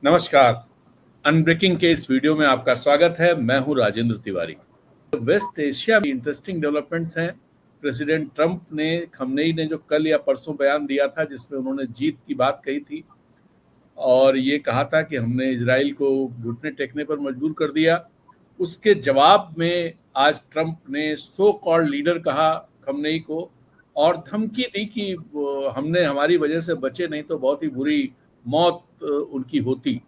नमस्कार। अनब्रेकिंग के इस वीडियो में आपका स्वागत है। मैं हूं राजेंद्र तिवारी। वेस्ट एशिया में इंटरेस्टिंग डेवलपमेंट्स हैं। प्रेसिडेंट ट्रंप ने खमनेई ने जो कल या परसों बयान दिया था, जिसमें उन्होंने जीत की बात कही थी और ये कहा था कि हमने इजराइल को घुटने टेकने पर मजबूर कर दिया, उसके जवाब में आज ट्रंप ने सो कॉल्ड लीडर कहा खमनेई को और धमकी दी कि हमने हमारी वजह से बचे नहीं तो बहुत ही बुरी मौत उनकी होती।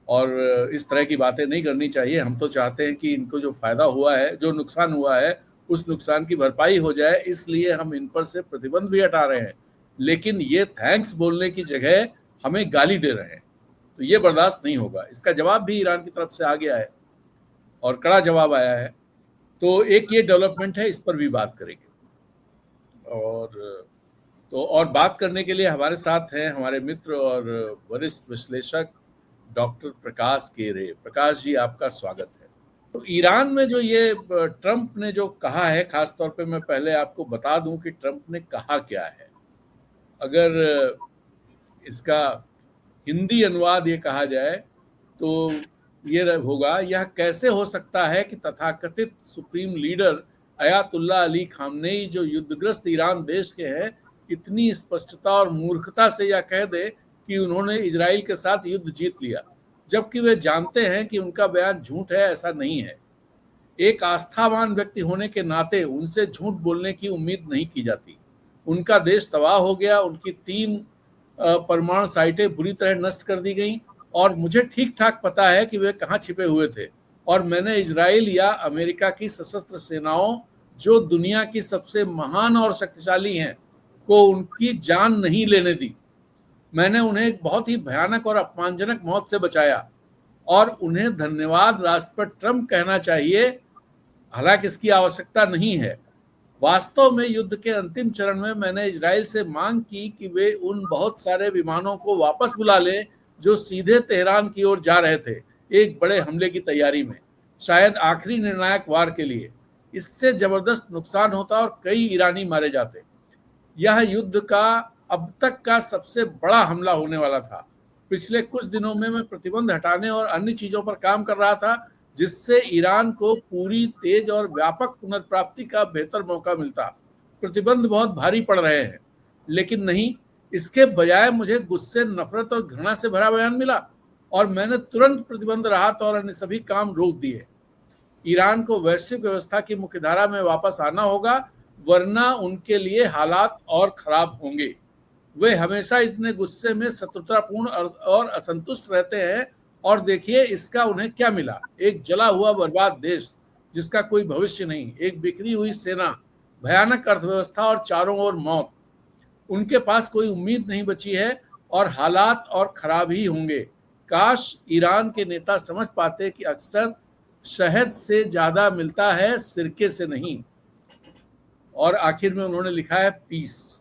और इस तरह की बातें नहीं करनी चाहिए। हम तो चाहते हैं कि इनको जो फ़ायदा हुआ है, जो नुकसान हुआ है, उस नुकसान की भरपाई हो जाए, इसलिए हम इन पर से प्रतिबंध भी हटा रहे हैं। लेकिन ये थैंक्स बोलने की जगह हमें गाली दे रहे हैं, तो ये बर्दाश्त नहीं होगा। इसका जवाब भी ईरान की तरफ से आ गया है और कड़ा जवाब आया है। तो एक ये डेवलपमेंट है, इस पर भी बात करेंगे। और बात करने के लिए हमारे साथ हैं हमारे मित्र और वरिष्ठ विश्लेषक डॉक्टर प्रकाश केरे। प्रकाश जी, आपका स्वागत है। तो ईरान में जो ये ट्रंप ने जो कहा है, खास तौर पे मैं पहले आपको बता दूं कि ट्रंप ने कहा क्या है। अगर इसका हिंदी अनुवाद ये कहा जाए तो ये होगा, यह कैसे हो सकता है कि तथाकथित supreme leader Ayatollah Ali Khamenei जो युद्धग्रस्त ईरान देश के हैं, इतनी स्पष्टता और मूर्खता से यह कह दे कि उन्होंने इजराइल के साथ युद्ध जीत लिया, जबकि वे जानते हैं कि उनका बयान झूठ है। ऐसा नहीं है। एक आस्थावान व्यक्ति होने के नाते उनसे झूठ बोलने की उम्मीद नहीं की जाती। उनका देश तबाह हो गया, उनकी 3 परमाणु साइटें बुरी तरह नष्ट कर दी गई और मुझे ठीक ठाक पता है कि वे कहाँ छिपे हुए थे। और मैंने इजराइल या अमेरिका की सशस्त्र सेनाओं, जो दुनिया की सबसे महान और शक्तिशाली हैं, को उनकी जान नहीं लेने दी। मैंने उन्हें एक बहुत ही भयानक और अपमानजनक मौत से बचाया और उन्हें धन्यवाद राष्ट्रपति ट्रंप कहना चाहिए, हालांकि इसकी आवश्यकता नहीं है। वास्तव में युद्ध के अंतिम चरण में मैंने इजराइल से मांग की कि वे उन बहुत सारे विमानों को वापस बुला लें जो सीधे तेहरान की ओर जा रहे थे, एक बड़े हमले की तैयारी में, शायद आखिरी निर्णायक वार के लिए। इससे जबरदस्त नुकसान होता और कई ईरानी मारे जाते। यह युद्ध का अब तक का सबसे बड़ा हमला होने वाला था। पिछले कुछ दिनों में मैं प्रतिबंध हटाने और अन्य चीजों पर काम कर रहा था, जिससे ईरान को पूरी, तेज और व्यापक पुनर्प्राप्ति का बेहतर मौका मिलता। प्रतिबंध बहुत भारी पड़ रहे हैं, लेकिन नहीं, इसके बजाय मुझे गुस्से, नफरत और घृणा से भरा बयान मिला और मैंने तुरंत प्रतिबंध, राहत और अन्य सभी काम रोक दिए। ईरान को वैश्विक व्यवस्था की मुख्यधारा में वापस आना होगा, वरना उनके लिए हालात और खराब होंगे। वे हमेशा इतने गुस्से में, शत्रुतापूर्ण और असंतुष्ट रहते हैं और देखिए इसका उन्हें क्या मिला। एक जला हुआ बर्बाद देश जिसका कोई भविष्य नहीं, एक बिखरी हुई सेना, भयानक अर्थव्यवस्था और चारों ओर मौत। उनके पास कोई उम्मीद नहीं बची है और हालात और खराब ही होंगे। काश ईरान के नेता समझ पाते कि अक्सर शहद से ज्यादा मिलता है, सिरके से नहीं। और आखिर में उन्होंने लिखा है पीस।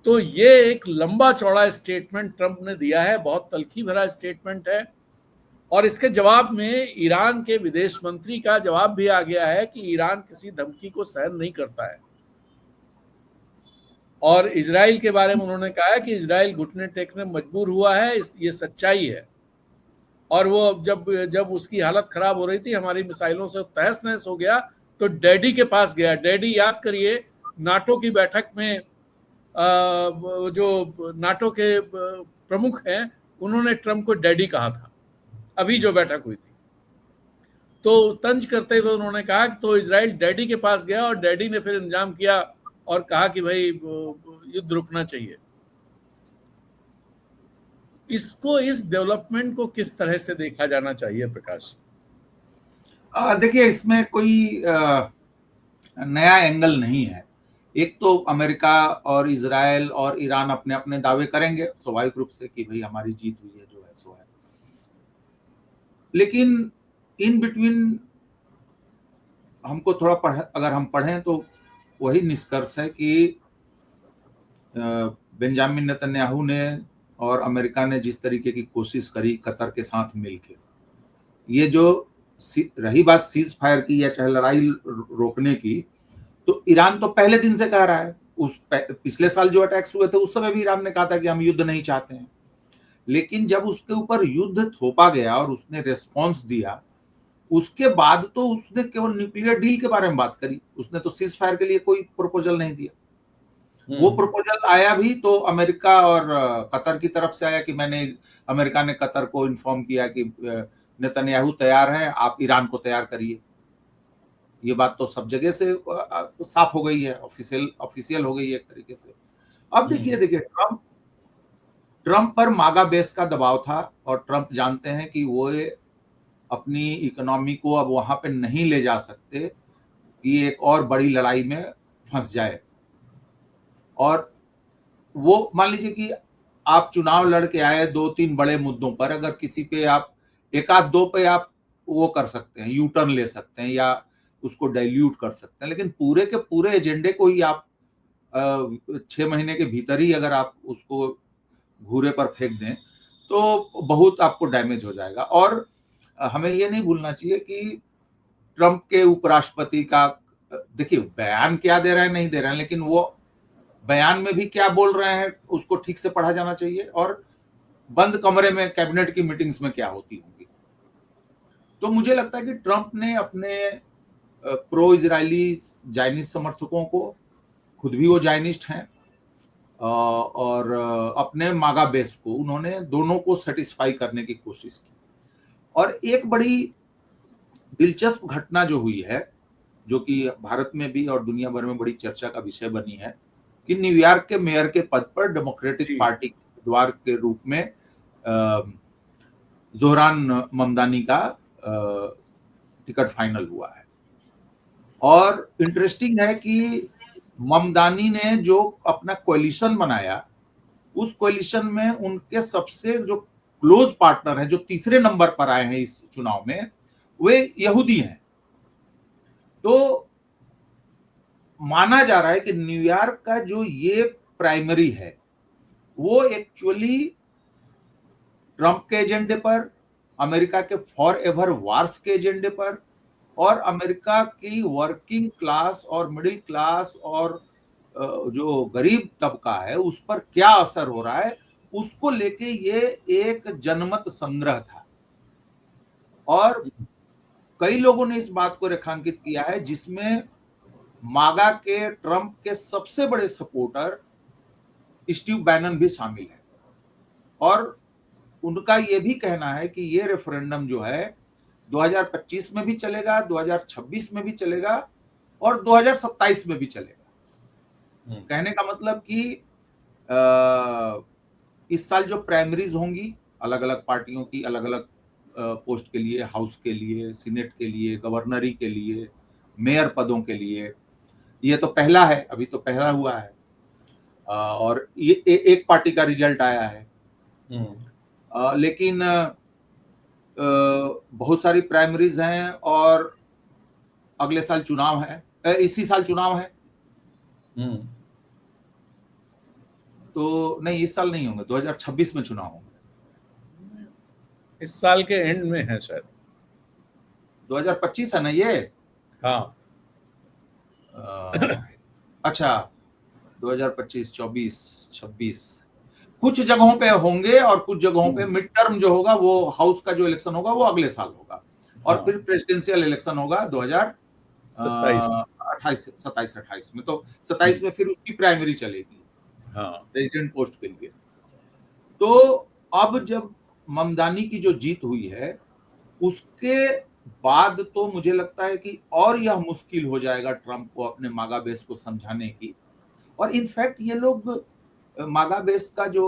तो ये एक लंबा चौड़ा स्टेटमेंट ट्रंप ने दिया है, बहुत तल्खी भरा स्टेटमेंट है। और इसके जवाब में ईरान के विदेश मंत्री का जवाब भी आ गया है कि ईरान किसी धमकी को सहन नहीं करता है। और इजराइल के बारे में उन्होंने कहा है कि इजराइल घुटने टेकने मजबूर हुआ है, ये सच्चाई है। और वो जब उसकी हालत खराब हो रही थी, हमारी मिसाइलों से तहस नहस हो गया, तो डैडी के पास गया। डैडी, याद करिए, नाटो की बैठक में जो नाटो के प्रमुख हैं, उन्होंने ट्रंप को डैडी कहा था, अभी जो बैठक हुई थी। तो तंज करते हुए उन्होंने कहा कि तो इजराइल डैडी के पास गया और डैडी ने फिर इंतजाम किया और कहा कि भाई युद्ध रुकना चाहिए। इसको, इस डेवलपमेंट को किस तरह से देखा जाना चाहिए प्रकाश? देखिए, इसमें कोई नया एंगल नहीं है। एक तो अमेरिका और इजराइल और ईरान अपने अपने दावे करेंगे स्वाभाविक रूप से कि भाई हमारी जीत हुई है, जो है सो है। लेकिन इन बिटवीन हमको थोड़ा अगर हम पढ़ें तो वही निष्कर्ष है कि बेंजामिन नेतन्याहू ने और अमेरिका ने जिस तरीके की कोशिश करी कतर के साथ मिलकर, ये जो रही बात सीज फायर की या चाहे लड़ाई रोकने की, तो ईरान तो पहले दिन से कह रहा है। पिछले साल जो अटैक्स हुए थे उस समय भी ईरान ने कहा था कि हम युद्ध नहीं चाहते हैं। लेकिन जब उसके ऊपर युद्ध थोपा गया और उसने रेस्पॉन्स दिया, उसके बाद तो उसने केवल न्यूक्लियर डील के बारे में बात करी, उसने तो सीज फायर के लिए कोई प्रपोजल नहीं दिया। वो प्रपोजल आया भी तो अमेरिका और कतर की तरफ से आया कि अमेरिका ने कतर को इन्फॉर्म किया कि नेतन्याहू तैयार है, आप ईरान को तैयार करिए। ये बात तो सब जगह से साफ हो गई है, ऑफिशियल हो गई है एक तरीके से। अब देखिए ट्रंप पर मागा बेस का दबाव था और ट्रंप जानते हैं कि वो अपनी इकोनॉमी को अब वहां पे नहीं ले जा सकते कि एक और बड़ी लड़ाई में फंस जाए। और वो मान लीजिए कि आप चुनाव लड़के आए 2-3 बड़े मुद्दों पर, अगर किसी पे आप एक आध दो पे आप वो कर सकते हैं, यू टर्न ले सकते हैं या उसको डाइल्यूट कर सकते हैं, लेकिन पूरे के पूरे एजेंडे को ही आप 6 महीने के भीतर ही अगर आप उसको घूरे पर फेंक दें तो बहुत आपको डैमेज हो जाएगा। और हमें ये नहीं भूलना चाहिए कि ट्रंप के उपराष्ट्रपति का देखिए बयान क्या दे रहे हैं नहीं दे रहे हैं, लेकिन वो बयान में भी क्या बोल रहे हैं उसको ठीक से पढ़ा जाना चाहिए, और बंद कमरे में कैबिनेट की मीटिंग्स में क्या होती होंगी। तो मुझे लगता है कि ट्रंप ने अपने प्रो इजरायली जायनिस्ट समर्थकों को, खुद भी वो जायनिस्ट हैं, और अपने मागा बेस को, उन्होंने दोनों को सेटिस्फाई करने की कोशिश की। और एक बड़ी दिलचस्प घटना जो हुई है, जो कि भारत में भी और दुनिया भर में बड़ी चर्चा का विषय बनी है, कि न्यूयॉर्क के मेयर के पद पर डेमोक्रेटिक पार्टी के उम्मीदवार के रूप में जोहरान ममदानी का टिकट फाइनल हुआ है। और इंटरेस्टिंग है कि ममदानी ने जो अपना कोalition बनाया, उस कोalition में उनके सबसे जो क्लोज पार्टनर हैं, जो तीसरे नंबर पर आए हैं इस चुनाव में, वे यहूदी हैं। तो माना जा रहा है कि न्यूयॉर्क का जो ये प्राइमरी है वो एक्चुअली ट्रंप के एजेंडे पर, अमेरिका के फॉर एवर वार्स के एजेंडे पर, और अमेरिका की वर्किंग क्लास और मिडिल क्लास और जो गरीब तबका है उस पर क्या असर हो रहा है, उसको लेके ये एक जनमत संग्रह था। और कई लोगों ने इस बात को रेखांकित किया है, जिसमें मागा के ट्रंप के सबसे बड़े सपोर्टर स्टीव बैनन भी शामिल है। और उनका यह भी कहना है कि ये रेफरेंडम जो है 2025 में भी चलेगा, 2026 में भी चलेगा और 2027 में भी चलेगा। कहने का मतलब कि इस साल जो प्राइमरीज होंगी अलग अलग पार्टियों की, अलग अलग पोस्ट के लिए, हाउस के लिए, सीनेट के लिए, गवर्नरी के लिए, मेयर पदों के लिए, ये तो पहला है, अभी तो पहला हुआ है। और ये एक पार्टी का रिजल्ट आया है। लेकिन बहुत सारी प्राइमरीज हैं और अगले साल चुनाव है, इसी साल चुनाव है। तो नहीं, इस साल नहीं होंगे, 2026 में चुनाव होंगे। इस साल के एंड में है शायद। 2025 है ना ये? हाँ। अच्छा, 2025, 24, 26 कुछ जगहों पे होंगे और कुछ जगहों पे मिड टर्म जो होगा वो हाउस का जो इलेक्शन होगा वो अगले साल होगा। और फिर प्रेसिडेंशियल इलेक्शन होगा 2027-28 में। तो 27 में फिर उसकी प्राइमरी चलेगी प्रेसिडेंट पोस्ट के लिए। तो अब जब ममदानी की जो जीत हुई है उसके बाद तो मुझे लगता है कि और यह मुश्किल हो जाएगा ट्रंप को अपने मागा बेस को समझाने की। और इनफैक्ट ये लोग मागा बेस का जो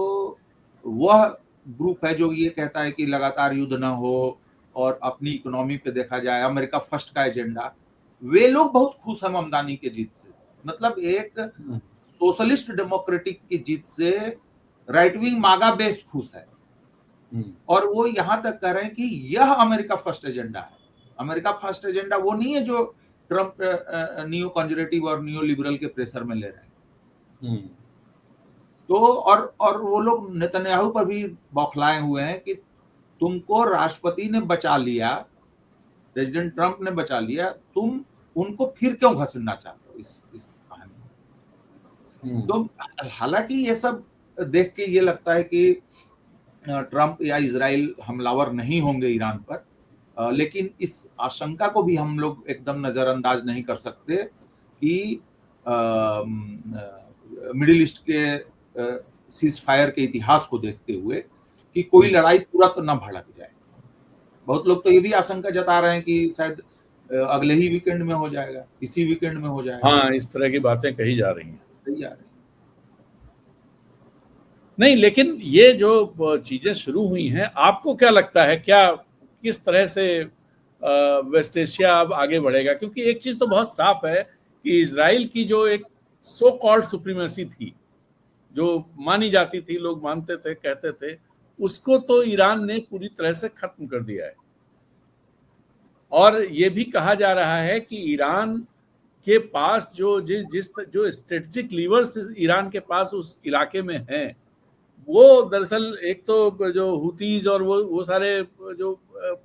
वह ग्रुप है जो ये कहता है कि लगातार युद्ध ना हो और अपनी इकोनॉमी पे देखा जाए, अमेरिका फर्स्ट का एजेंडा, वे लोग बहुत खुश हैं ममदानी की जीत से। मतलब एक सोशलिस्ट डेमोक्रेटिक की जीत से राइट विंग मागा बेस खुश है। और वो यहां तक कह रहे हैं कि यह अमेरिका फर्स्ट एजेंडा है। अमेरिका फर्स्ट एजेंडा वो नहीं है जो ट्रंप नियो कंजर्वेटिव और नियो लिबरल के प्रेशर में ले रहे हैं। तो और वो लोग नेतन्याहू पर भी बौखलाए हुए हैं कि तुमको राष्ट्रपति ने बचा लिया, प्रेसिडेंट ट्रंप ने बचा लिया, तुम उनको फिर क्यों घसीटना चाहते हो इस कहानी में। तो हालांकि ये सब देख के ये लगता है कि ट्रंप या इजराइल हमलावर नहीं होंगे ईरान पर, लेकिन इस आशंका को भी हम लोग एकदम नजरअंदाज नहीं कर सकते कि मिडिल ईस्ट के सीज फायर के इतिहास को देखते हुए कि कोई लड़ाई तुरंत न भड़क जाए। बहुत लोग तो ये भी आशंका जता रहे हैं कि शायद अगले ही वीकेंड में हो जाएगा, इसी वीकेंड में हो जाएगा। हाँ, इस तरह की बातें कही जा रही हैं। कही जा रही हैं। नहीं, लेकिन ये जो चीजें शुरू हुई हैं, आपको क्या लगता है, क्या किस तरह से वेस्ट एशिया अब आगे बढ़ेगा? क्योंकि एक चीज तो बहुत साफ है कि इजराइल की जो एक सो कॉल्ड सुप्रीमेसी थी, जो मानी जाती थी, लोग मानते थे, कहते थे, उसको तो ईरान ने पूरी तरह से खत्म कर दिया है। और ये भी कहा जा रहा है कि ईरान के पास जो स्ट्रेटेजिक लीवर्स ईरान के पास उस इलाके में हैं, वो दरअसल एक तो जो हुतीज और वो सारे जो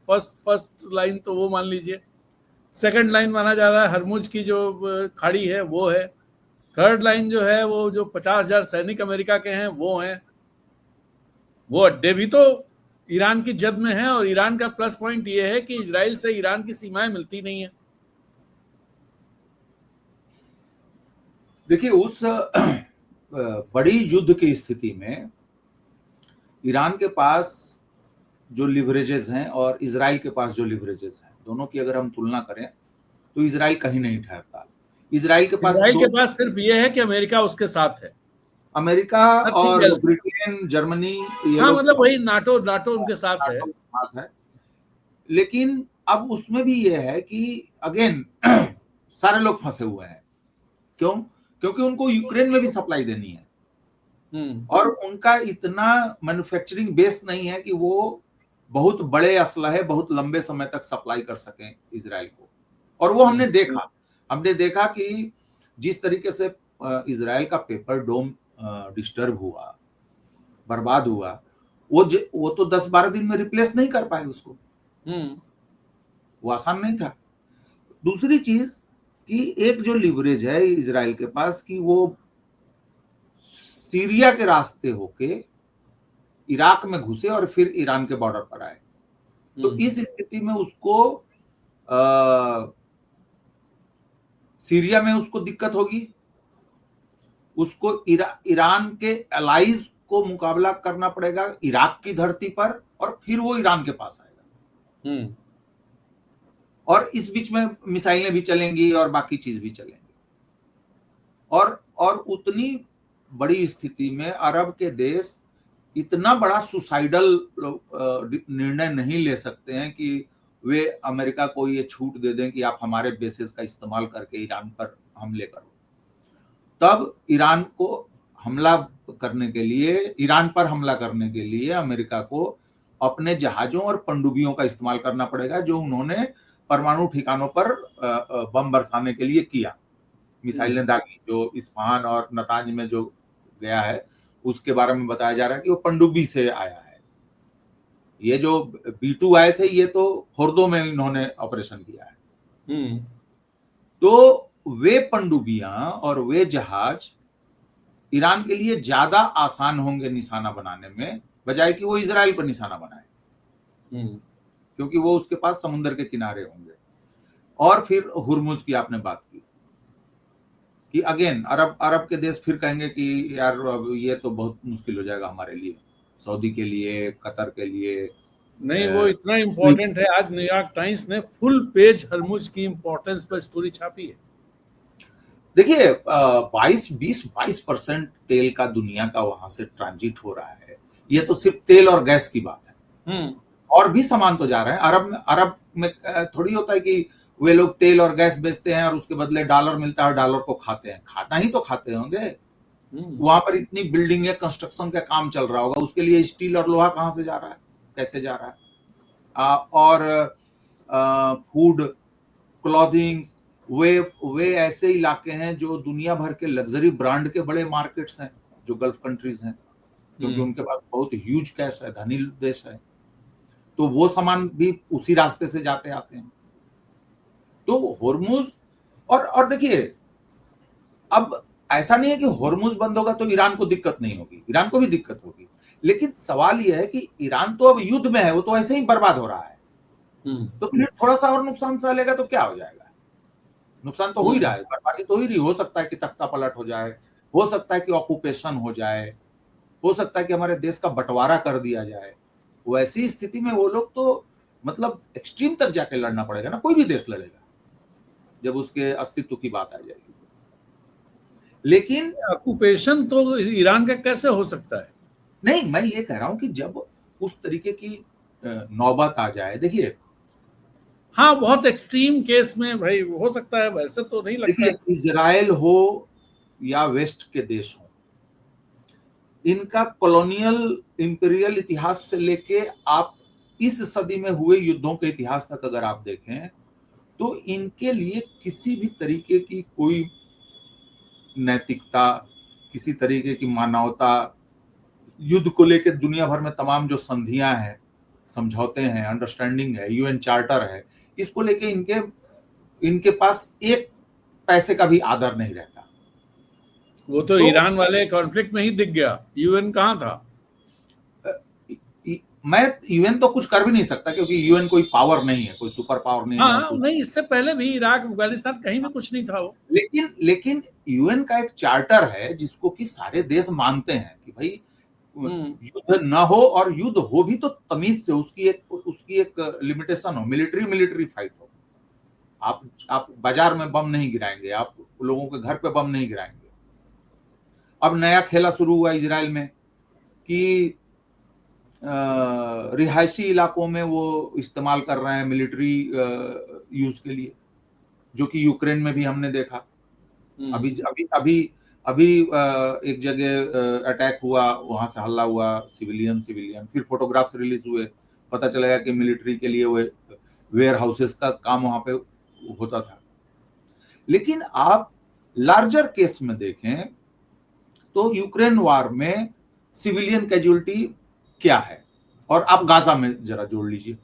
फर्स्ट लाइन तो वो मान लीजिए, सेकंड लाइन माना जा रहा है हरमुज की जो खाड़ी है वो है, थर्ड लाइन जो है वो जो 50,000 सैनिक अमेरिका के हैं वो हैं, वो अड्डे भी तो ईरान की जद में है। और ईरान का प्लस पॉइंट ये है कि इजराइल से ईरान की सीमाएं मिलती नहीं है। देखिए, उस बड़ी युद्ध की स्थिति में ईरान के पास जो लिवरेजेस हैं और इजराइल के पास जो लिवरेजेस हैं, दोनों की अगर हम तुलना करें तो इजराइल कहीं नहीं ठहरता। इजराइल के पास सिर्फ ये है कि अमेरिका उसके साथ है, अमेरिका और ब्रिटेन, जर्मनी, ये हाँ, लोग मतलब वही नाटो उनके साथ है। लेकिन अब उसमें भी ये है कि अगेन सारे लोग फंसे हुए हैं। क्यों? क्योंकि उनको यूक्रेन में भी सप्लाई देनी है और उनका इतना मैन्युफैक्चरिंग बेस नहीं है कि वो बहुत बड़े असलहे बहुत लंबे समय तक सप्लाई कर सकें इजराइल को। और वो हमने देखा कि जिस तरीके से इजराइल का पेपर डोम डिस्टर्ब हुआ, बर्बाद हुआ, वो तो 10-12 दिन में रिप्लेस नहीं कर पाए उसको। वो आसान नहीं था। दूसरी चीज कि एक जो लिवरेज है इजराइल के पास कि वो सीरिया के रास्ते होके इराक में घुसे और फिर ईरान के बॉर्डर पर आए, तो इस स्थिति में उसको सीरिया में उसको दिक्कत होगी, उसको ईरान के अलाइज को मुकाबला करना पड़ेगा इराक की धरती पर और फिर वो ईरान के पास आएगा। और इस बीच में मिसाइलें भी चलेंगी और बाकी चीज भी चलेंगी। और उतनी बड़ी स्थिति में अरब के देश इतना बड़ा सुसाइडल निर्णय नहीं ले सकते हैं कि वे अमेरिका को ये छूट दे दें कि आप हमारे बेसिस का इस्तेमाल करके ईरान पर हमले करो। तब ईरान पर हमला करने के लिए अमेरिका को अपने जहाजों और पनडुब्बियों का इस्तेमाल करना पड़ेगा, जो उन्होंने परमाणु ठिकानों पर बम बरसाने के लिए किया, मिसाइलें दागी। जो इस्फहान और नतांज में जो गया है उसके बारे में बताया जा रहा है कि वो पनडुब्बी से आया है। ये जो B-2 आए थे ये तो फोर्दो में इन्होंने ऑपरेशन किया है। तो वे पनडुब्बियां और वे जहाज ईरान के लिए ज्यादा आसान होंगे निशाना बनाने में, बजाय कि वो इजराइल पर निशाना बनाए, क्योंकि वो उसके पास समुद्र के किनारे होंगे। और फिर हुर्मुज की आपने बात की कि अगेन अरब के देश फिर कहेंगे कि यार अब ये तो बहुत मुश्किल हो जाएगा हमारे लिए, सऊदी के लिए, कतर के लिए। नहीं, वो इतना इम्पोर्टेंट है। आज न्यूयॉर्क टाइम्स ने फुल पेज हरमुज की इम्पोर्टेंस पर स्टोरी छापी है। देखिए 22% तेल का दुनिया का वहां से ट्रांजिट हो रहा है। ये तो सिर्फ तेल और गैस की बात है, और भी सामान तो जा रहे हैं। अरब में थोड़ी होता है कि वे लोग तेल और गैस बेचते हैं और उसके बदले डॉलर मिलता है और डॉलर को खाते हैं। खाना ही तो खाते होंगे। वहां पर इतनी बिल्डिंग है, कंस्ट्रक्शन का काम चल रहा होगा, उसके लिए स्टील और लोहा कहां से जा रहा है, कैसे जा रहा है। और फूड, क्लॉथिंग, वे ऐसे इलाके हैं जो दुनिया भर के लग्जरी ब्रांड के बड़े मार्केट्स हैं, जो गल्फ कंट्रीज हैं, क्योंकि उनके पास बहुत ह्यूज कैश है, धनी देश है, तो वो सामान भी उसी रास्ते से जाते आते हैं। तो होर्मुज और देखिए, अब ऐसा नहीं है कि होर्मुज बंद होगा तो ईरान को दिक्कत नहीं होगी, ईरान को भी दिक्कत होगी, लेकिन सवाल यह है कि ईरान तो अब युद्ध में है, वो तो ऐसे ही बर्बाद हो रहा है, तो फिर थोड़ा सा और नुकसान सह लेगा तो क्या हो जाएगा? नुकसान तो हो ही रहा है, बर्बादी तो हो ही रही। हो सकता है कि तख्ता पलट हो जाए, हो सकता है कि ऑक्यूपेशन हो जाए, हो सकता है कि हमारे देश का बंटवारा कर दिया जाए। वैसी स्थिति में वो लोग तो मतलब एक्सट्रीम तक जाके लड़ना पड़ेगा ना, कोई भी देश लड़ेगा जब उसके अस्तित्व की बात आ जाएगी। लेकिन ऑक्यूपेशन तो ईरान का कैसे हो सकता है? नहीं, मैं ये कह रहा हूं कि जब उस तरीके की नौबत आ जाए, देखिए हाँ, बहुत एक्सट्रीम केस में भाई हो सकता है, वैसे तो नहीं लगता देखिए है। इजराइल हो या वेस्ट के देश हो, इनका कॉलोनियल इंपीरियल इतिहास से लेके आप इस सदी में हुए युद्धों के इतिहास तक अगर आप देखें, तो इनके लिए किसी भी तरीके की कोई नैतिकता, किसी तरीके की मानवता, युद्ध को लेकर दुनिया भर में तमाम जो संधियां हैं, समझौते हैं, अंडरस्टैंडिंग है, यूएन चार्टर है, इसको लेके इनके इनके पास एक पैसे का भी आदर नहीं रहता। वो तो तो ईरान वाले कॉन्फ्लिक्ट में ही दिख गया, यूएन कहाँ था। मैं यूएन तो कुछ कर भी नहीं सकता, क्योंकि यूएन कोई पावर नहीं है, कोई सुपर पावर नहीं है जहां हाँ कुछ। नहीं, इससे पहले भी इराक अफगानिस्तान कहीं भी कुछ नहीं था वो। लेकिन यूएन का एक चार्टर है जिसको कि सारे देश मानते हैं कि भाई युद्ध न हो, और युद्ध हो भी तो तमीज से, उसकी एक लिमिटेशन हो, मिलिट्री फाइट हो। आप बाजार में बम नहीं गिराएंगे, आप लोगों के घर पे बम नहीं गिराएंगे। अब नया खेला शुरू हुआ इजराइल में कि रिहायशी इलाकों में वो इस्तेमाल कर रहे हैं मिलिट्री यूज के लिए, जो कि यूक्रेन में भी हमने देखा। अभी अभी अभी अभी एक जगह अटैक हुआ, वहां से हल्ला हुआ, सिविलियन, फिर फोटोग्राफ्स रिलीज हुए, पता चलेगा कि मिलिट्री के लिए वो वेयर हाउसेस का काम वहां पे होता था। लेकिन आप लार्जर केस में देखें तो यूक्रेन वॉर में सिविलियन कैजुअलिटी क्या है, और आप गाजा में जरा जोड़ लीजिए।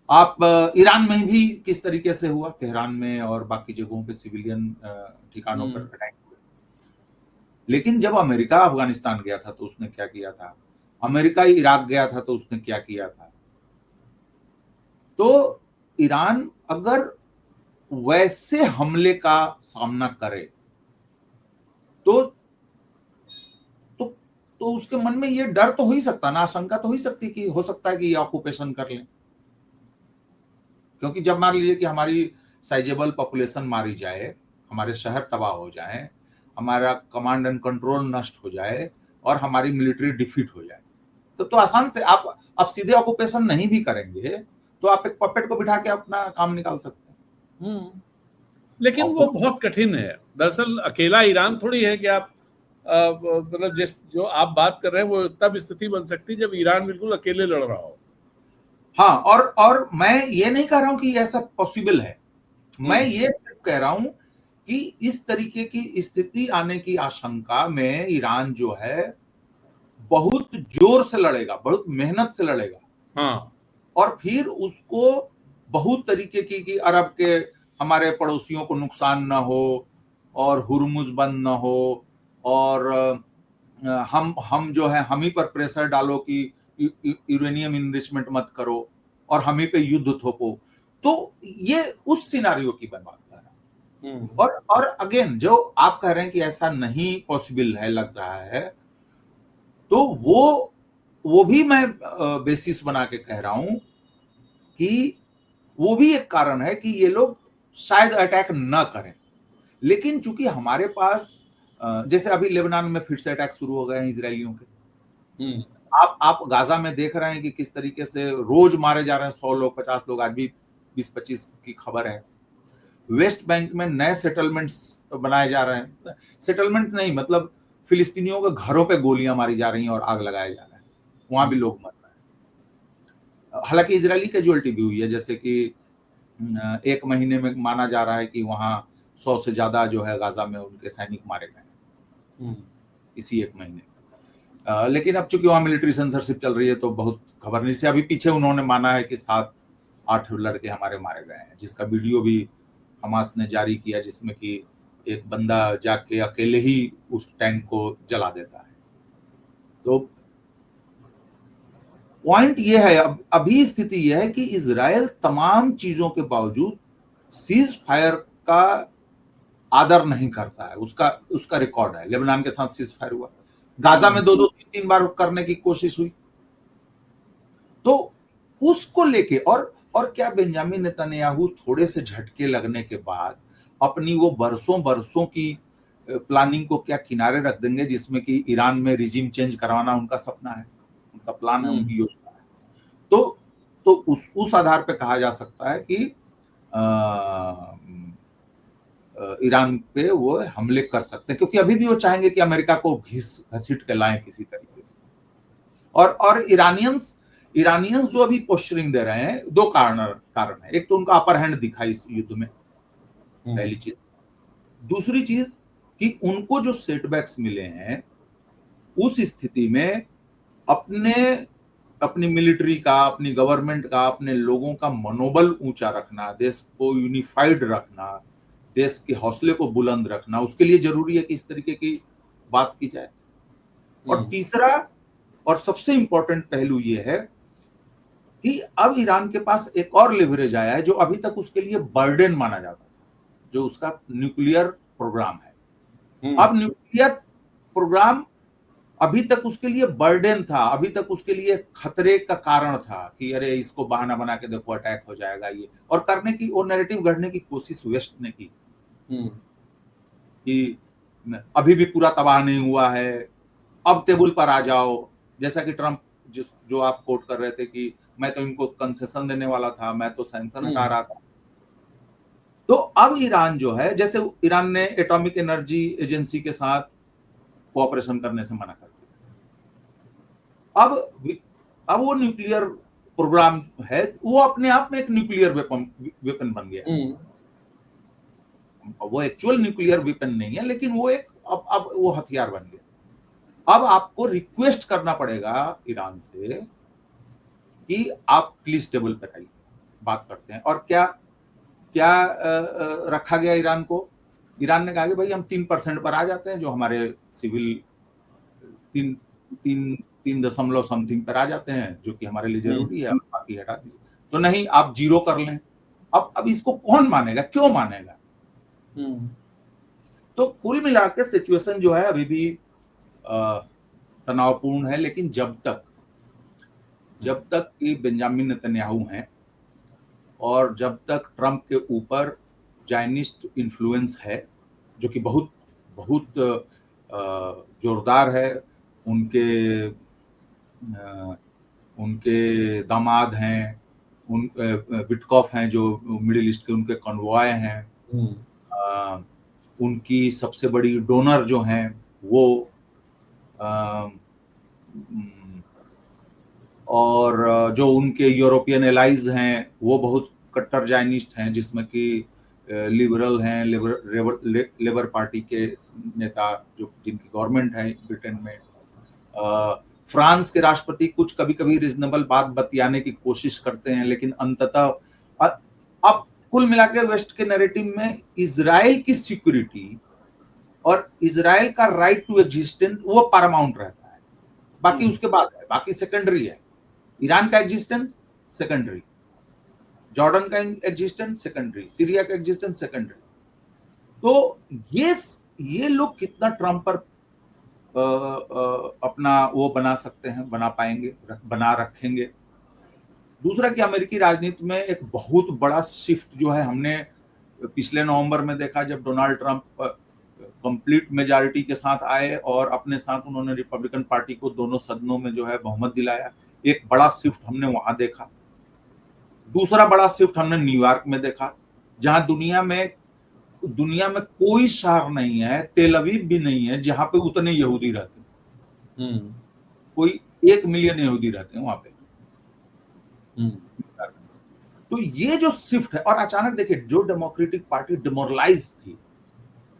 आप ईरान में भी किस तरीके से हुआ, तेहरान में और बाकी जगहों पे सिविलियन ठिकानों पर अटैक हुए। लेकिन जब अमेरिका अफगानिस्तान गया था तो उसने क्या किया था, अमेरिका इराक गया था तो उसने क्या किया था। तो ईरान अगर वैसे हमले का सामना करे तो तो तो उसके मन में ये डर तो हो ही सकता ना, आशंका तो हो ही सकती कि हो सकता है कि ये ऑक्यूपेशन कर लें। क्योंकि जब मान लीजिए कि हमारी साइजेबल पॉपुलेशन मारी जाए, हमारे शहर तबाह हो जाए, हमारा कमांड एंड कंट्रोल नष्ट हो जाए, और हमारी मिलिट्री डिफीट हो जाए, तो आसान से आप सीधे ऑक्यूपेशन नहीं भी करेंगे तो आप एक पपेट को बिठा के अपना काम निकाल सकते हैं। लेकिन वो बहुत कठिन है। दरअसल अकेला ईरान थोड़ी है कि आप मतलब जिस जो आप बात कर रहे हैं वो तब स्थिति बन सकती है जब ईरान बिल्कुल अकेले लड़ रहा हो। हाँ, और मैं ये नहीं कह रहा हूं कि ऐसा पॉसिबल है, मैं ये सिर्फ कह रहा हूं कि इस तरीके की स्थिति आने की आशंका में ईरान जो है बहुत जोर से लड़ेगा, बहुत मेहनत से लड़ेगा। हाँ, और फिर उसको बहुत तरीके की अरब के हमारे पड़ोसियों को नुकसान ना हो, और हुर्मुज बंद ना हो, और हम जो है हम ही पर प्रेशर डालो कि यूरेनियम इनरिचमेंट मत करो, और हम ही पे युद्ध थोपो। तो ये उस सिनारियो की मैं बात कर रहा हूं। और अगेन जो आप कह रहे हैं कि ऐसा नहीं पॉसिबल है, लग रहा है, तो वो भी मैं बेसिस बना के कह रहा हूं कि वो भी एक कारण है कि ये लोग शायद अटैक न करें। लेकिन चूंकि हमारे पास जैसे अभी लेबनान में फिर से अटैक शुरू हो गए हैं इजरायलियों के, आप गाजा में देख रहे हैं कि किस तरीके से रोज मारे जा रहे हैं, 100 लोग, 50 लोग, आज भी 20-25 की खबर है। वेस्ट बैंक में नए सेटलमेंट्स बनाए जा रहे हैं, सेटलमेंट नहीं मतलब फिलिस्तीनियों के घरों पे गोलियां मारी जा रही हैं और आग लगाया जा रहा है, वहां भी लोग मर रहे हैं। हालांकि इजरायली कैजुअलिटी भी हुई है, जैसे कि एक महीने में माना जा रहा है कि वहां 100 से ज्यादा जो है गाजा में उनके सैनिक मारे गए इसी एक महीने में। लेकिन अब चूंकि वहां मिलिट्री सेंसरशिप चल रही है तो बहुत खबर नहीं से, अभी पीछे उन्होंने माना है कि 7-8 लड़के हमारे मारे गए हैं, जिसका वीडियो भी हमास ने जारी किया, जिसमें कि एक बंदा जाके अकेले ही उस टैंक को जला देता है। तो पॉइंट ये है, अभी स्थिति यह है कि इजराइल तमाम चीजों के बावजूद सीज फायर का आदर नहीं करता है। उसका उसका रिकॉर्ड है, लेबनान के साथ सीज फायर हुआ, गाजा में 2-2 3-3 बार करने की कोशिश हुई। तो उसको लेके और क्या बेंजामिन नेतन्याहू थोड़े से झटके लगने के बाद अपनी वो बरसों बरसों की प्लानिंग को क्या किनारे रख देंगे, जिसमें कि ईरान में रिजीम चेंज करवाना उनका सपना है, उनका प्लान है, उनकी योजना है। तो उस आधार पे कहा जा सकता है कि ईरान पे वो हमले कर सकते हैं, क्योंकि अभी भी वो चाहेंगे कि अमेरिका को घसीट के लाएं किसी तरीके से। और इरानियंस जो अभी पोस्चरिंग दे रहे हैं, दो कारण है। एक तो उनका अपर हैंड दिखा इस युद्ध में, पहली चीज। दूसरी चीज कि उनको जो सेटबैक्स मिले हैं, उस स्थिति में अपनी मिलिट्री का, अपनी गवर्नमेंट का, अपने लोगों का मनोबल ऊंचा रखना, देश को यूनिफाइड रखना, देश के हौसले को बुलंद रखना, उसके लिए जरूरी है कि इस तरीके की बात की जाए। और तीसरा और सबसे इंपॉर्टेंट पहलू ये है कि अब ईरान के पास एक और लेवरेज आया है, जो अभी तक उसके लिए बर्डन माना जाता था, जो उसका न्यूक्लियर प्रोग्राम है। अब न्यूक्लियर प्रोग्राम अभी तक उसके लिए बर्डन था, अभी तक उसके लिए खतरे का कारण था कि अरे इसको बहाना बना के देखो अटैक हो जाएगा, ये और करने की, वो नैरेटिव गढ़ने की कोशिश वेस्ट ने की कि अभी भी पूरा तबाह नहीं हुआ है, अब टेबल पर आ जाओ। जैसा कि ट्रंप जो आप कोट कर रहे थे कि मैं तो इनको कंसेशन देने वाला था, मैं तो सैंक्शन हटा रहा था। तो अब ईरान जो है, जैसे ईरान ने एटॉमिक एनर्जी एजेंसी के साथ कोऑपरेशन करने से मना कर दिया, अब वो न्यूक्लियर प्रोग्राम है, वो अपने आप में एक न्यूक्लियर वेपन बन गया। वो एक्चुअल न्यूक्लियर वेपन नहीं है, लेकिन वो एक अब वो हथियार बन गया। अब आपको रिक्वेस्ट करना पड़ेगा ईरान से कि आप प्लीज टेबल पर आइए, बात करते हैं। और क्या रखा गया ईरान को? ईरान ने कहा कि भाई हम 3% पर आ जाते हैं, जो हमारे सिविल 3 समथिंग पर आ जाते हैं, जो कि हमारे लिए जरूरी है, बाकी हटा दीजिए। तो नहीं, आप 0 कर लें। अब इसको कौन मानेगा, क्यों मानेगा? तो कुल मिला के सिचुएशन जो है अभी भी तनावपूर्ण है। लेकिन जब तक कि बेंजामिन नेतन्याहू हैं और जब तक ट्रंप के ऊपर जायनिस्ट इन्फ्लुएंस है, जो कि बहुत बहुत जोरदार है, उनके दामाद हैं, विटकॉफ हैं जो मिडिल ईस्ट के उनके कॉन्वॉय हैं, उनकी सबसे बड़ी डोनर जो हैं वो और जो उनके यूरोपियन एलाइज हैं वो बहुत कट्टर जायनिस्ट हैं, जिसमें कि लिबरल हैं, लेबर पार्टी के नेता जो जिनकी गवर्नमेंट है ब्रिटेन में। फ्रांस के राष्ट्रपति कुछ कभी कभी रीजनेबल बात बतियाने की कोशिश करते हैं, लेकिन अंततः अब कुल मिलाकर वेस्ट के नैरेटिव में इजराइल की सिक्योरिटी और इजराइल का राइट टू एग्जिस्टेंस वो पैरामाउंट रहता है। बाकी उसके बाद है, बाकी सेकेंडरी है। ईरान का एग्जिस्टेंस सेकेंडरी, जॉर्डन का एग्जिस्टेंस सेकेंडरी, सीरिया का एग्जिस्टेंस सेकेंडरी। तो ये लोग कितना ट्रंप पर अपना वो बना सकते हैं, बना पाएंगे, बना रखेंगे। दूसरा कि अमेरिकी राजनीति में एक बहुत बड़ा शिफ्ट जो है हमने पिछले नवंबर में देखा, जब डोनाल्ड ट्रंप कंप्लीट मेजॉरिटी के साथ आए और अपने साथ उन्होंने रिपब्लिकन पार्टी को दोनों सदनों में जो है बहुमत दिलाया। एक बड़ा शिफ्ट हमने वहां देखा। दूसरा बड़ा शिफ्ट हमने न्यूयॉर्क में देखा, जहां दुनिया में कोई शहर नहीं है, तेल अवीव भी नहीं है, जहां पे उतने यहूदी रहते हैं। कोई 1 मिलियन यहूदी रहते हैं वहां पे। तो ये जो शिफ्ट है, और अचानक देखिए जो डेमोक्रेटिक पार्टी डिमोरलाइज थी,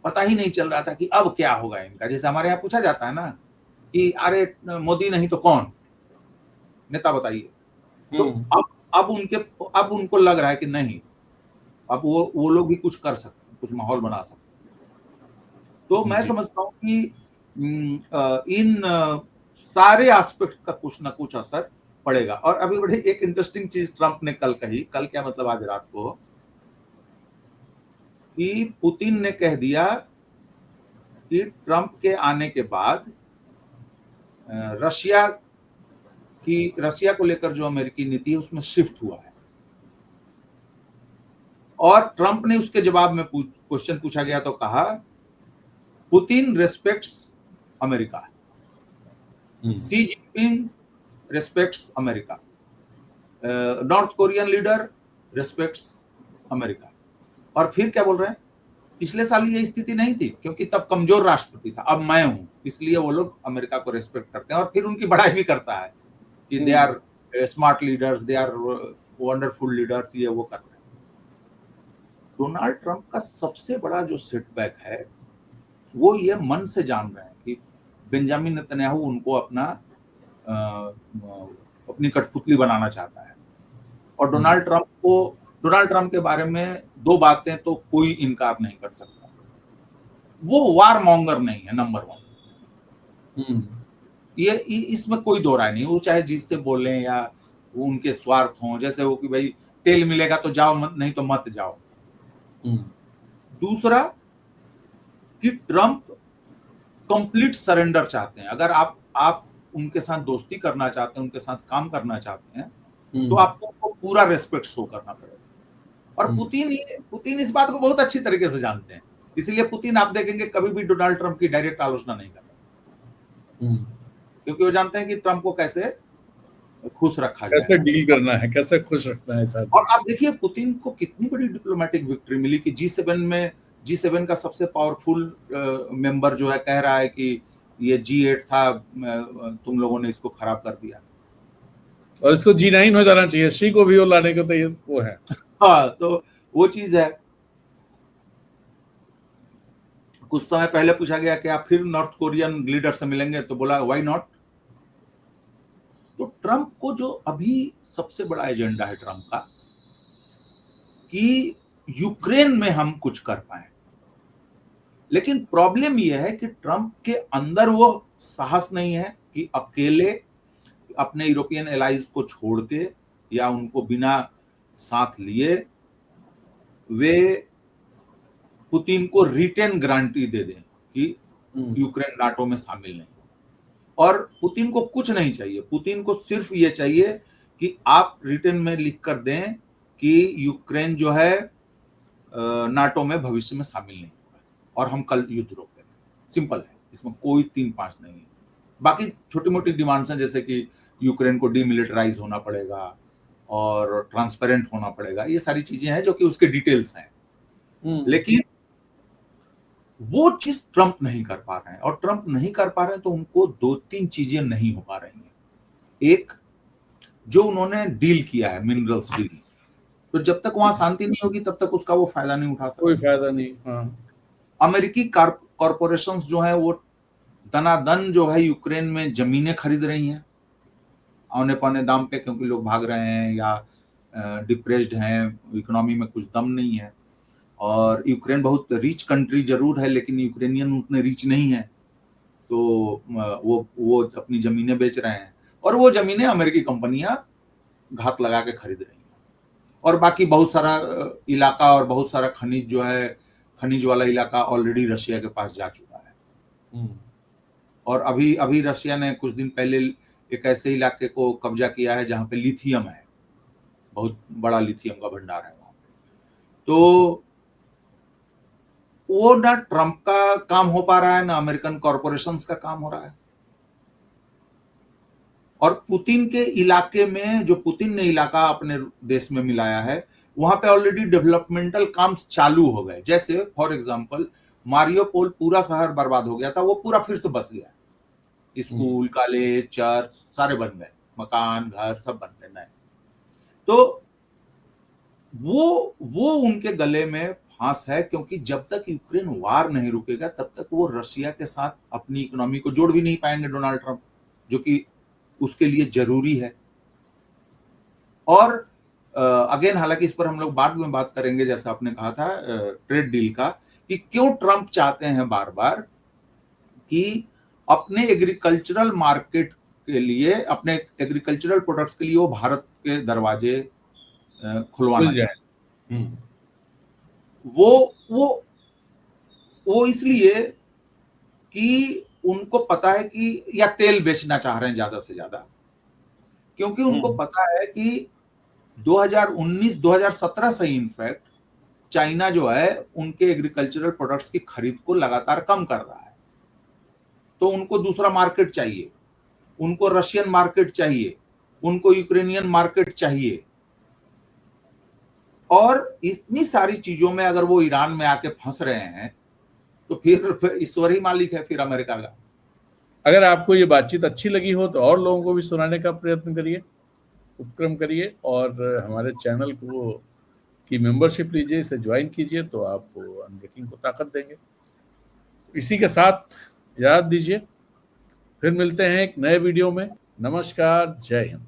पता ही नहीं चल रहा था कि अब क्या होगा इनका। जैसे हमारे यहाँ पूछा जाता है ना कि अरे मोदी नहीं तो कौन नेता बताइए, तो अब उनको लग रहा है कि नहीं, अब वो लोग भी कुछ कर सकते हैं, कुछ माहौल बना सकते हैं। तो मैं समझता हूँ कि इन सारे एस्पेक्ट का कुछ ना कुछ असर पड़ेगा। और अभी बड़ी एक इंटरेस्टिंग चीज ट्रंप ने कल कही, कल क्या मतलब आज रात को, कि पुतिन ने कह दिया कि ट्रंप के आने के बाद रशिया को लेकर जो अमेरिकी नीति है उसमें शिफ्ट हुआ है। और ट्रंप ने उसके जवाब में क्वेश्चन पूछा गया तो कहा पुतिन रेस्पेक्ट्स अमेरिका, सी Jinping respects America, north Korean leader respects America. और फिर क्या बोल रहे हैं, पिछले साल ये स्थिति नहीं थी क्योंकि तब कमजोर राष्ट्रपति था, अब मैं हूं इसलिए वो लोग अमेरिका को रेस्पेक्ट करते हैं। और फिर उनकी बड़ाई भी करता है कि they are smart leaders, they are wonderful leaders, ये वो कर रहे हैं। डोनाल्ड ट्रंप का सबसे बड़ा जो सेटबैक है वो ये मन से जान रहे हैं कि बेंजामिन नेतन्याहू उनको अपनी कठपुतली बनाना चाहता है। और डोनाल्ड ट्रंप के बारे में दो बातें तो कोई इनकार नहीं कर सकता, वो वार मॉन्गर नहीं है, नंबर 1। ये इसमें कोई दो राय नहीं, वो चाहे जिससे बोले या वो उनके स्वार्थ हों, जैसे वो कि भाई तेल मिलेगा तो जाओ, मत नहीं तो मत जाओ। दूसरा कि ट्रंप कंप्लीट सरेंडर चाहते हैं। अगर आप उनके साथ दोस्ती करना चाहते हैं, उनके साथ काम करना चाहते हैं, तो आपको उनको पूरा रेस्पेक्ट शो करना पड़ेगा। और पुतिन इस बात को बहुत अच्छी तरीके से जानते हैं, इसलिए पुतिन आप देखेंगे कभी भी डोनाल्ड ट्रंप की डायरेक्ट आलोचना नहीं करते, क्योंकि वो जानते हैं कि ट्रंप को कैसे खुश रखा जाए, कैसे डील करना है, कैसे खुश रखना है साथ। और आप देखिए पुतिन को कितनी बड़ी डिप्लोमेटिक विक्ट्री मिली कि G7 का सबसे पावरफुल मेंबर जो है कह रहा है कि ये G8 था, तुम लोगों ने इसको खराब कर दिया, और इसको G9 हो जाना चाहिए, शी को भी वो लाने को तो वो है। हाँ, तो वो चीज है। कुछ समय पहले पूछा गया कि आप फिर नॉर्थ कोरियन लीडर से मिलेंगे, तो बोला व्हाई नॉट। तो ट्रंप को जो अभी सबसे बड़ा एजेंडा है ट्रंप का कि यूक्रेन में हम कुछ कर पाए, लेकिन प्रॉब्लम यह है कि ट्रंप के अंदर वो साहस नहीं है कि अकेले अपने यूरोपियन एलाइज को छोड़ के या उनको बिना साथ लिए वे पुतिन को रिटेन गारंटी दे दें कि यूक्रेन नाटो में शामिल नहीं। और पुतिन को कुछ नहीं चाहिए, पुतिन को सिर्फ ये चाहिए कि आप रिटेन में लिख कर दें कि यूक्रेन जो है नाटो में भविष्य में शामिल नहीं होगा और हम कल युद्ध रोक देंगे। सिंपल है, इसमें कोई 3-5 नहीं है। बाकी छोटी मोटी डिमांड्स हैं, जैसे कि यूक्रेन को डीमिलिटराइज होना पड़ेगा और ट्रांसपेरेंट होना पड़ेगा, ये सारी चीजें हैं जो कि उसके डिटेल्स हैं। लेकिन वो चीज ट्रंप नहीं कर पा रहे हैं, और ट्रंप नहीं कर पा रहे हैं तो उनको 2-3 चीजें नहीं हो पा रही हैं। एक, जो उन्होंने डील किया है, मिनरल्स डील, तो जब तक वहां शांति नहीं होगी तब तक उसका वो फायदा नहीं उठा सकता, कोई फायदा नहीं। हाँ। अमेरिकी कॉरपोरेशंस जो है वो दनादन जो है यूक्रेन में जमीनें खरीद रही हैं औने पौने दाम पे, क्योंकि लोग भाग रहे हैं या डिप्रेस्ड हैं, इकोनॉमी में कुछ दम नहीं है। और यूक्रेन बहुत रिच कंट्री जरूर है, लेकिन यूक्रेनियन उतने रिच नहीं है, तो वो अपनी जमीनें बेच रहे हैं, और वो जमीनें अमेरिकी कंपनियां घात लगा के खरीद रही हैं। और बाकी बहुत सारा इलाका और बहुत सारा खनिज जो है, खनिज वाला इलाका ऑलरेडी रशिया के पास जा चुका है। और अभी रशिया ने कुछ दिन पहले एक ऐसे इलाके को कब्जा किया है जहां पे लिथियम है, बहुत बड़ा लिथियम का भंडार है वहां पे। तो वो ना ट्रंप का काम हो पा रहा है, ना अमेरिकन कॉरपोरेशंस का काम हो रहा है। और पुतिन के इलाके में, जो पुतिन ने इलाका अपने देश में मिलाया है, वहां पे ऑलरेडी डेवलपमेंटल काम चालू हो गए। जैसे फॉर एग्जांपल मारियोपोल पूरा शहर बर्बाद हो गया था, वो पूरा फिर से बस गया, स्कूल, कॉलेज, चर्च सारे बन गए, मकान, घर सब बन गए नए। तो वो उनके गले में फांस है, क्योंकि जब तक यूक्रेन वार नहीं रुकेगा तब तक वो रशिया के साथ अपनी इकोनॉमी को जोड़ भी नहीं पाएंगे डोनाल्ड ट्रंप, जो कि उसके लिए जरूरी है। और अगेन, हालांकि इस पर हम लोग बाद में बात करेंगे, जैसा आपने कहा था ट्रेड डील का, कि क्यों ट्रंप चाहते हैं बार बार कि अपने एग्रीकल्चरल मार्केट के लिए, अपने एग्रीकल्चरल प्रोडक्ट्स के लिए वो भारत के दरवाजे खुलवाना चाहते। वो इसलिए कि उनको पता है कि, या तेल बेचना चाह रहे हैं ज्यादा से ज्यादा, क्योंकि उनको पता है कि 2019-2017 से इनफैक्ट चाइना जो है उनके एग्रीकल्चरल प्रोडक्ट्स की खरीद को लगातार कम कर रहा है। तो उनको दूसरा मार्केट चाहिए, उनको रशियन मार्केट चाहिए, उनको यूक्रेनियन मार्केट चाहिए, और इतनी सारी चीजों में अगर वो ईरान में आके फंस रहे हैं तो फिर ईश्वर ही मालिक है फिर अमेरिका का। अगर आपको ये बातचीत अच्छी लगी हो तो और लोगों को भी सुनाने का प्रयत्न करिए, उपक्रम करिए, और हमारे चैनल को की मेंबरशिप लीजिए, इसे ज्वाइन कीजिए, तो आप अनब्रेकिंग को ताकत देंगे। इसी के साथ याद दीजिए, फिर मिलते हैं एक नए वीडियो में। नमस्कार, जय हिंद।